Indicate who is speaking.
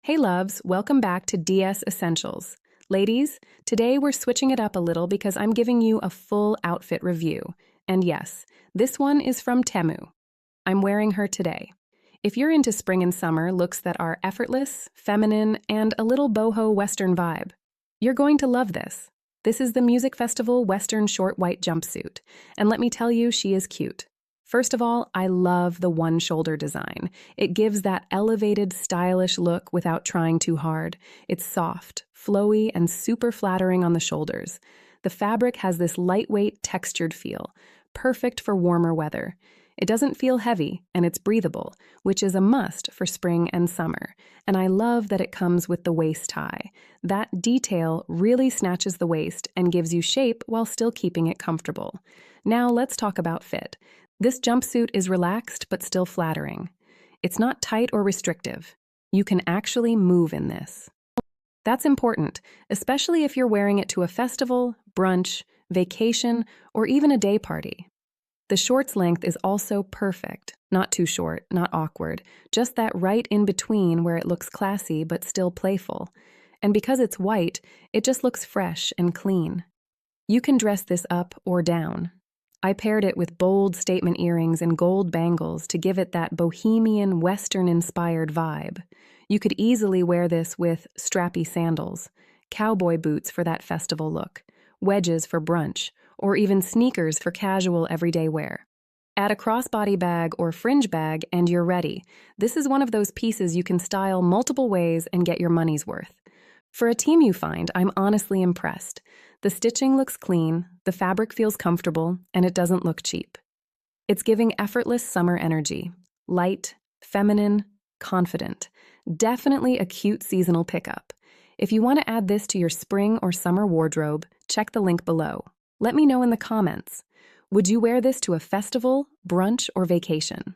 Speaker 1: Hey loves, welcome back to DS Essentials. Ladies, today we're switching it up a little because I'm giving you a full outfit review. And yes, this one is from TEMU. I'm wearing her today. If you're into spring and summer looks that are effortless, feminine, and a little boho Western vibe, you're going to love this. This is the Music Festival Western Short White Jumpsuit, and let me tell you, she is cute. First of all, I love the one-shoulder design. It gives that elevated, stylish look without trying too hard. It's soft, flowy, and super flattering on the shoulders. The fabric has this lightweight, textured feel, perfect for warmer weather. It doesn't feel heavy, and it's breathable, which is a must for spring and summer. And I love that it comes with the waist tie. That detail really snatches the waist and gives you shape while still keeping it comfortable. Now let's talk about fit. This jumpsuit is relaxed but still flattering. It's not tight or restrictive. You can actually move in this. That's important, especially if you're wearing it to a festival, brunch, vacation, or even a day party. The shorts length is also perfect. Not too short, not awkward, just that right in between where it looks classy but still playful. And because it's white, it just looks fresh and clean. You can dress this up or down. I paired it with bold statement earrings and gold bangles to give it that bohemian, Western-inspired vibe. You could easily wear this with strappy sandals, cowboy boots for that festival look, wedges for brunch, or even sneakers for casual everyday wear. Add a crossbody bag or fringe bag and you're ready. This is one of those pieces you can style multiple ways and get your money's worth. For a TEMU find, I'm honestly impressed. The stitching looks clean, the fabric feels comfortable, and it doesn't look cheap. It's giving effortless summer energy. Light, feminine, confident. Definitely a cute seasonal pickup. If you want to add this to your spring or summer wardrobe, check the link below. Let me know in the comments. Would you wear this to a festival, brunch, or vacation?